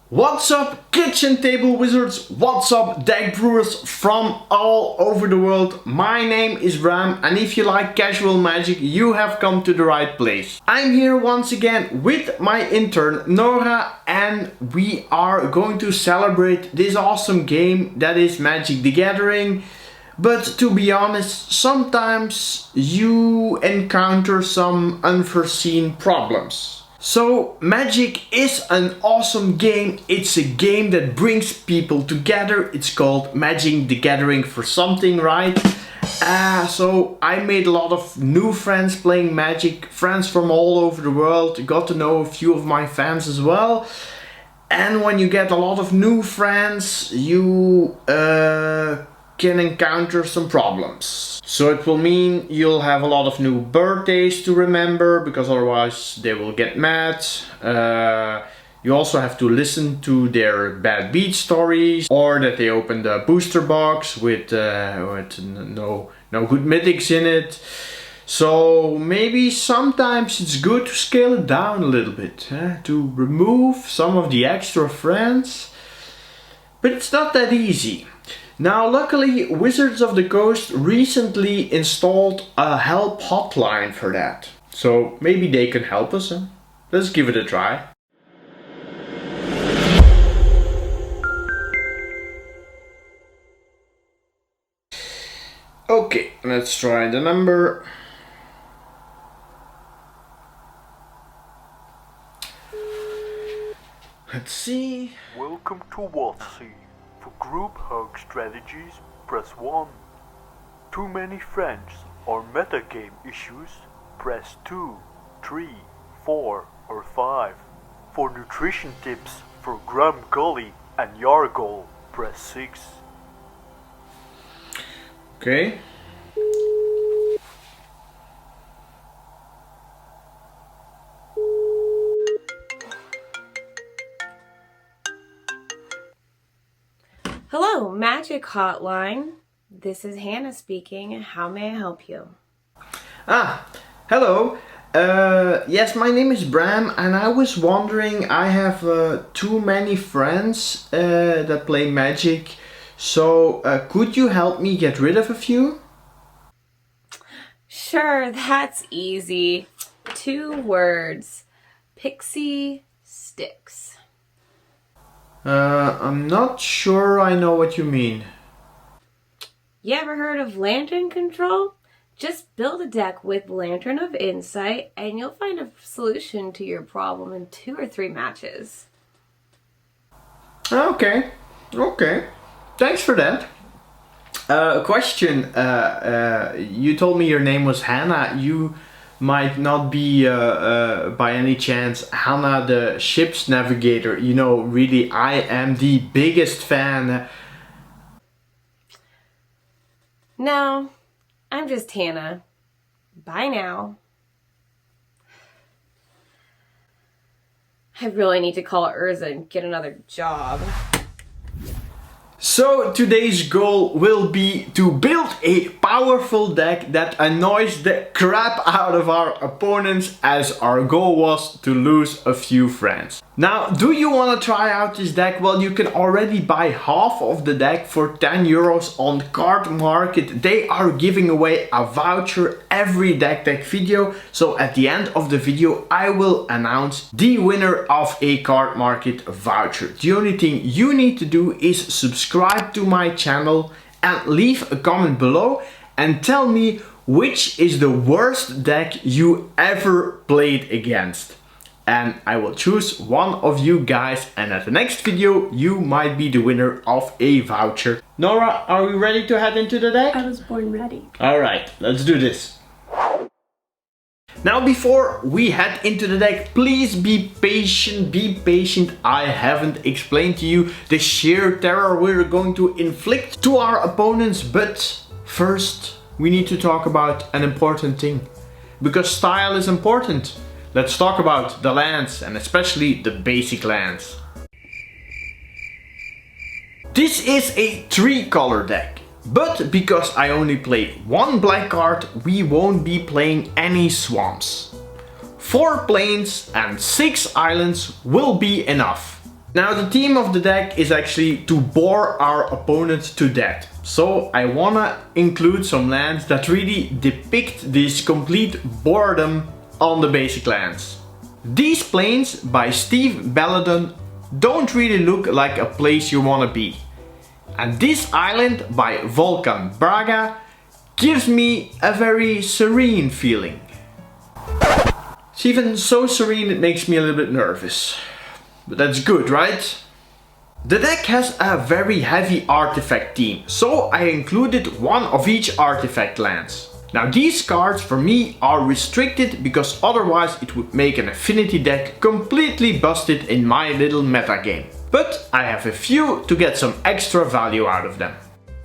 What's up, kitchen table wizards? What's up, deck brewers from all over the world? My name is Bram, and if you like casual magic, you have come to the right place. I'm here once again with my intern Nora, and we are going to celebrate this awesome game that is Magic the Gathering. But to be honest, sometimes you encounter some unforeseen problems. So Magic is an awesome game. It's a game that brings people together. It's called Magic the Gathering for something, right? So I made a lot of new friends playing Magic, friends from all over the world. Got to know a few of my fans as well. And when you get a lot of new friends, you can encounter some problems. So it will mean you'll have a lot of new birthdays to remember, because otherwise they will get mad. You also have to listen to their bad beat stories, or that they opened a booster box with no good mythics in it. So maybe sometimes it's good to scale it down a little bit, to remove some of the extra friends. But it's not that easy. Now, luckily, Wizards of the Coast recently installed a help hotline for that. So maybe they can help us. Let's give it a try. Okay, let's try the number. Let's see. Welcome to WotC. For group hug strategies, press 1. Too many friends or metagame issues, press 2, 3, 4 or 5. For nutrition tips for Grum Gully and Yargol, press 6. Okay. Hello, Magic Hotline. This is Hannah speaking. How may I help you? Hello. Yes, my name is Bram, and I was wondering, I have too many friends that play Magic, so could you help me get rid of a few? Sure, that's easy. 2 words. PIXY sticks. I'm not sure I know what you mean. You ever heard of Lantern Control? Just build a deck with Lantern of Insight and you'll find a solution to your problem in 2 or 3 matches. Okay. Thanks for that. Question. You told me your name was Hannah. You might not be by any chance Hannah the ship's navigator. You know, really, I am the biggest fan. No, I'm just Hannah. Bye now. I really need to call Urza and get another job. So today's goal will be to build a powerful deck that annoys the crap out of our opponents, as our goal was to lose a few friends. Now, do you want to try out this deck? Well, you can already buy half of the deck for 10 euros on Card Market. They are giving away a voucher every deck video. So at the end of the video, I will announce the winner of a Card Market voucher. The only thing you need to do is subscribe to my channel and leave a comment below and tell me which is the worst deck you ever played against. And I will choose one of you guys, and at the next video you might be the winner of a voucher. Nora, are we ready to head into the deck? I was born ready. Alright, let's do this. Now, before we head into the deck, please be patient. I haven't explained to you the sheer terror we're going to inflict to our opponents, but first we need to talk about an important thing, because style is important. Let's talk about the lands, and especially the basic lands. This is a 3-color deck, but because I only played 1 black card, we won't be playing any swamps. 4 plains and 6 islands will be enough. Now the theme of the deck is actually to bore our opponent to death. So I wanna include some lands that really depict this complete boredom on the basic lands. These plains by Steve Belladon don't really look like a place you wanna be. And this island by Volkan Braga gives me a very serene feeling. It's even so serene it makes me a little bit nervous. But that's good, right? The deck has a very heavy artifact theme, so I included one of each artifact lands. Now these cards for me are restricted because otherwise it would make an affinity deck completely busted in my little metagame. But I have a few to get some extra value out of them.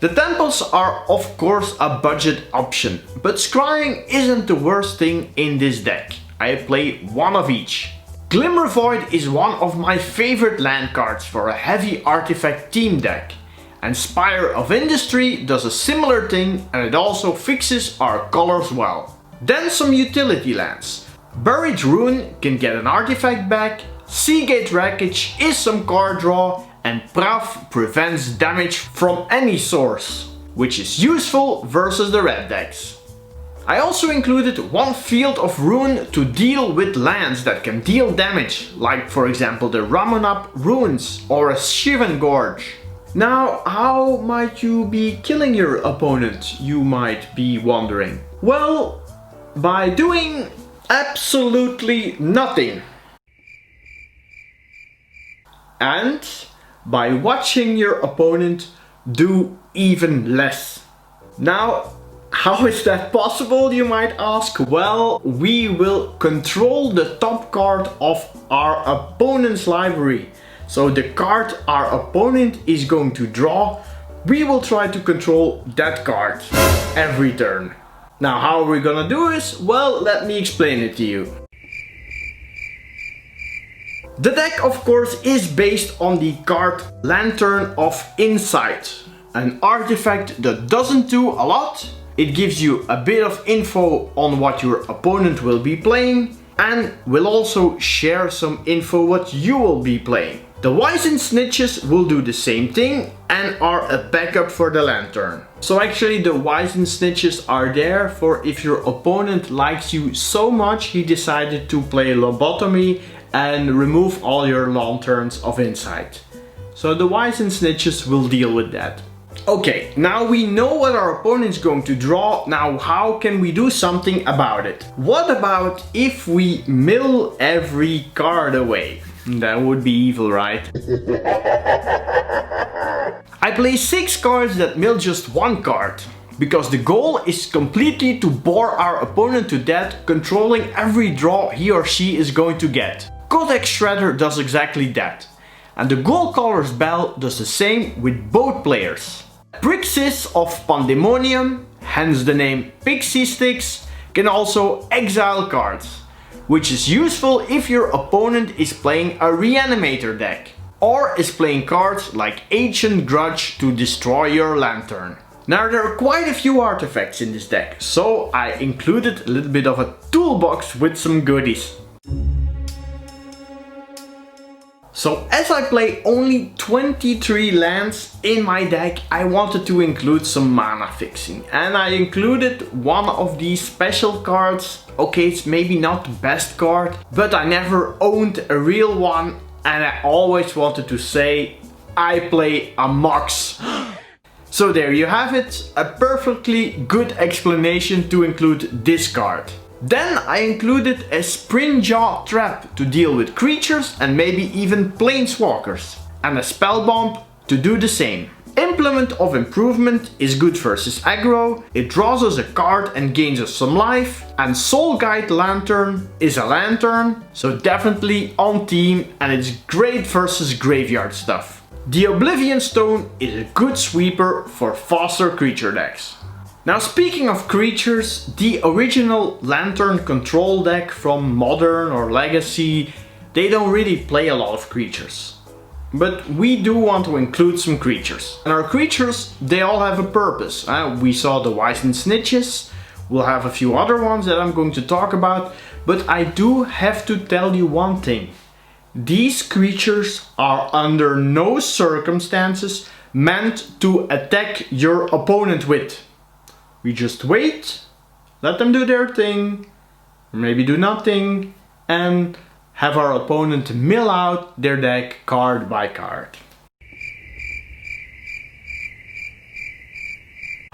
The temples are of course a budget option, but scrying isn't the worst thing in this deck. I play one of each. Glimmer Void is one of my favorite land cards for a heavy artifact team deck. And Spire of Industry does a similar thing and it also fixes our colors well. Then some utility lands. Buried Ruin can get an artifact back, Seagate Wreckage is some card draw, and Prav prevents damage from any source, which is useful versus the red decks. I also included one Field of Ruin to deal with lands that can deal damage, like for example the Ramunap Ruins or a Shivan Gorge. Now, how might you be killing your opponent, you might be wondering? Well, by doing absolutely nothing. And by watching your opponent do even less. Now, how is that possible, you might ask? Well, we will control the top card of our opponent's library. So the card our opponent is going to draw, we will try to control that card every turn. Now how are we gonna do this? Well, let me explain it to you. The deck of course is based on the card Lantern of Insight, an artifact that doesn't do a lot. It gives you a bit of info on what your opponent will be playing and will also share some info what you will be playing. The Wizened Snitches will do the same thing and are a backup for the Lantern. So actually the Wizened Snitches are there for if your opponent likes you so much he decided to play Lobotomy and remove all your Lanterns of Insight. So the Wizened Snitches will deal with that. Okay, now we know what our opponent's going to draw. Now how can we do something about it? What about if we mill every card away? That would be evil, right? I play 6 cards that mill just 1 card. Because the goal is completely to bore our opponent to death, controlling every draw he or she is going to get. Codex Shredder does exactly that. And the Gold Caller's Bell does the same with both players. Prixis of Pandemonium, hence the name PIXY Sticks, can also exile cards, which is useful if your opponent is playing a Reanimator deck, or is playing cards like Ancient Grudge to destroy your Lantern. Now there are quite a few artifacts in this deck, so I included a little bit of a toolbox with some goodies. So as I play only 23 lands in my deck, I wanted to include some mana fixing. And I included one of these special cards. Okay, it's maybe not the best card, but I never owned a real one. And I always wanted to say, I play a Mox. So there you have it, a perfectly good explanation to include this card. Then I included a Springjaw Trap to deal with creatures and maybe even planeswalkers. And a Spell Bomb to do the same. Implement of Improvement is good versus aggro, it draws us a card and gains us some life. And Soul Guide Lantern is a lantern, so definitely on theme and it's great versus graveyard stuff. The Oblivion Stone is a good sweeper for faster creature decks. Now speaking of creatures, the original Lantern control deck from Modern or Legacy, they don't really play a lot of creatures. But we do want to include some creatures. And our creatures, they all have a purpose. We saw the Wizened Snitches, we'll have a few other ones that I'm going to talk about, but I do have to tell you one thing. These creatures are under no circumstances meant to attack your opponent with. We just wait, let them do their thing, maybe do nothing, and have our opponent mill out their deck card by card.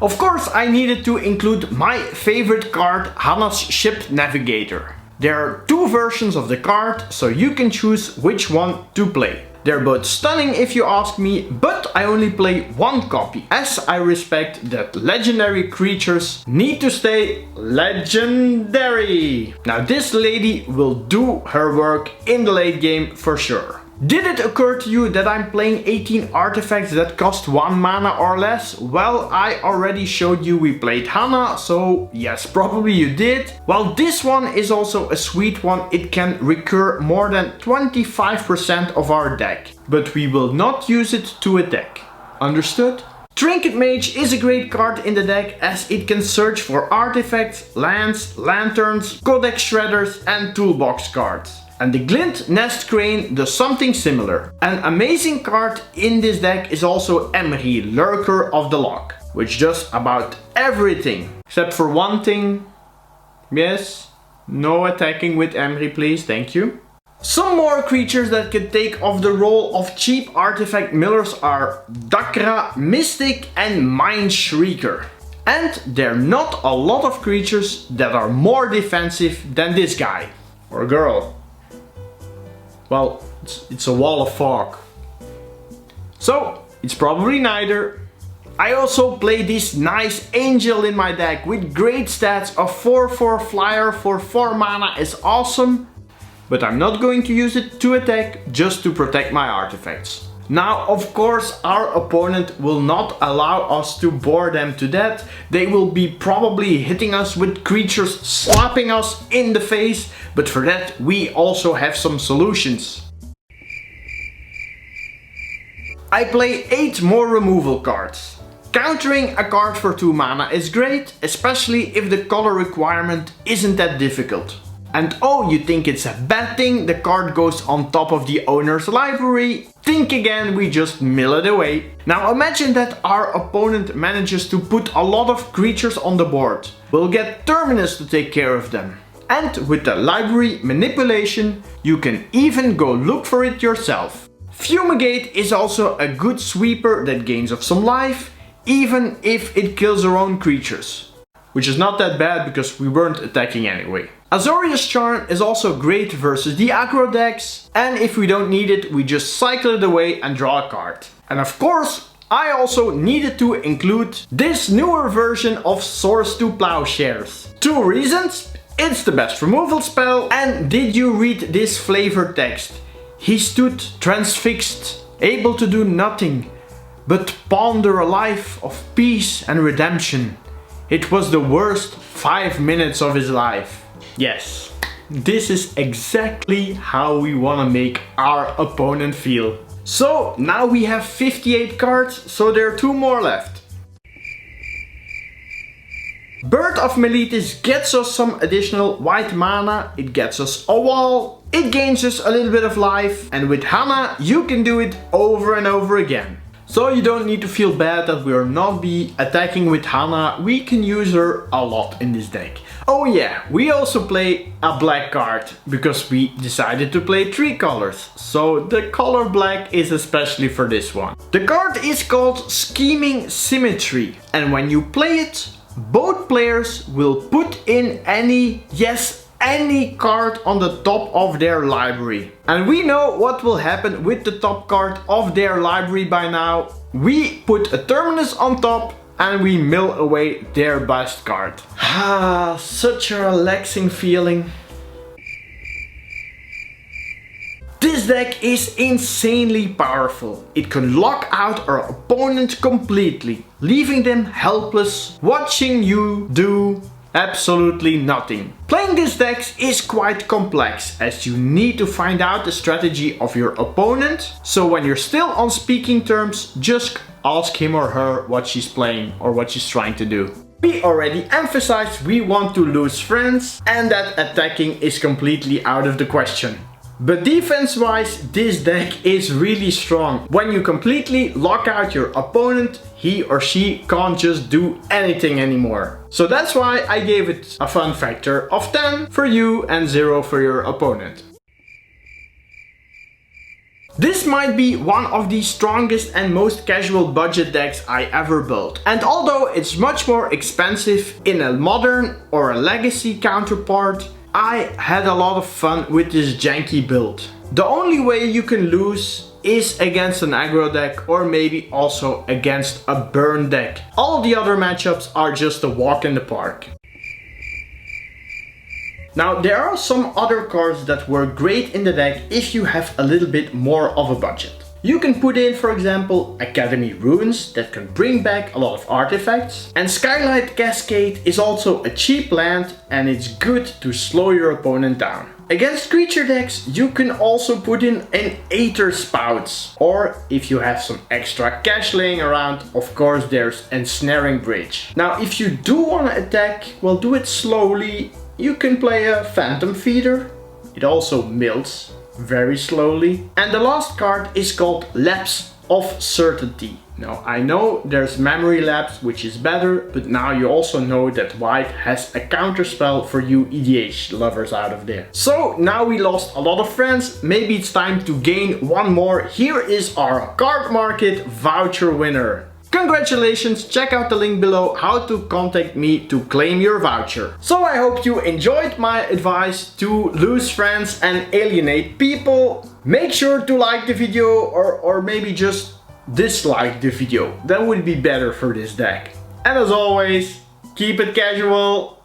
Of course, I needed to include my favorite card, Hana's Ship Navigator. There are two versions of the card, so you can choose which one to play. They're both stunning if you ask me, but I only play one copy, as I respect that legendary creatures need to stay legendary. Now this lady will do her work in the late game for sure. Did it occur to you that I'm playing 18 artifacts that cost 1 mana or less? Well, I already showed you we played Hana, so yes, probably you did. Well, this one is also a sweet one. It can recur more than 25% of our deck, but we will not use it to attack. Understood? Trinket Mage is a great card in the deck as it can search for artifacts, lands, lanterns, codex shredders and toolbox cards. And the Glint Nest Crane does something similar. An amazing card in this deck is also Emry, Lurker of the Lock, which does about everything. Except for one thing. Yes, no attacking with Emry please, thank you. Some more creatures that can take off the role of cheap artifact millers are Dakra, Mystic and Mind Shrieker. And there are not a lot of creatures that are more defensive than this guy. Or girl. Well, it's a wall of fog. So, it's probably neither. I also play this nice angel in my deck with great stats. A 4/4 flyer for 4 mana is awesome. But I'm not going to use it to attack, just to protect my artifacts. Now, of course, our opponent will not allow us to bore them to death. They will be probably hitting us with creatures, slapping us in the face. But for that, we also have some solutions. I play 8 more removal cards. Countering a card for 2 mana is great, especially if the color requirement isn't that difficult. And oh, you think it's a bad thing, the card goes on top of the owner's library? Think again, we just mill it away. Now imagine that our opponent manages to put a lot of creatures on the board. We'll get Terminus to take care of them. And with the library manipulation, you can even go look for it yourself. Fumigate is also a good sweeper that gains of some life, even if it kills our own creatures. Which is not that bad because we weren't attacking anyway. Azorius Charm is also great versus the aggro decks, and if we don't need it, we just cycle it away and draw a card. And of course, I also needed to include this newer version of Swords to Plowshares. 2 reasons. It's the best removal spell, and did you read this flavor text? He stood transfixed, able to do nothing, but ponder a life of peace and redemption. It was the worst 5 minutes of his life. Yes, this is exactly how we want to make our opponent feel. So now we have 58 cards, so there are 2 more left. Bird of Meletis gets us some additional white mana, it gets us a wall, it gains us a little bit of life, and with Hana you can do it over and over again. So you don't need to feel bad that we are not be attacking with Hana, we can use her a lot in this deck. Oh yeah, we also play a black card, because we decided to play 3 colors. So the color black is especially for this one. The card is called Scheming Symmetry, and when you play it, both players will put in any card on the top of their library. And we know what will happen with the top card of their library by now. We put a Terminus on top and we mill away their best card. Ah, such a relaxing feeling. This deck is insanely powerful. It can lock out our opponent completely, leaving them helpless, watching you do absolutely nothing. Playing this deck is quite complex, as you need to find out the strategy of your opponent. So when you're still on speaking terms, just ask him or her what she's playing or what she's trying to do. We already emphasized we want to lose friends and that attacking is completely out of the question. But defense wise, this deck is really strong. When you completely lock out your opponent, he or she can't just do anything anymore. So that's why I gave it a fun factor of 10 for you and 0 for your opponent. This might be one of the strongest and most casual budget decks I ever built. And although it's much more expensive in a modern or a legacy counterpart, I had a lot of fun with this janky build. The only way you can lose is against an aggro deck or maybe also against a burn deck. All the other matchups are just a walk in the park. Now there are some other cards that work great in the deck if you have a little bit more of a budget. You can put in, for example, Academy Runes that can bring back a lot of artifacts. And Skylight Cascade is also a cheap land and it's good to slow your opponent down. Against creature decks, you can also put in an Aether Spouts. Or if you have some extra cash laying around, of course there's Ensnaring Bridge. Now if you do want to attack, well, do it slowly. You can play a Phantom Feeder. It also mills very slowly. And the last card is called Lapse of Certainty. Now I know there's Memory Lapse, which is better, but now you also know that white has a counterspell for you EDH lovers out of there. So now we lost a lot of friends, maybe it's time to gain one more. Here is our card market voucher winner. Congratulations, check out the link below how to contact me to claim your voucher. So I hope you enjoyed my advice to lose friends and alienate people. Make sure to like the video or maybe just dislike the video. That would be better for this deck. And as always, keep it casual.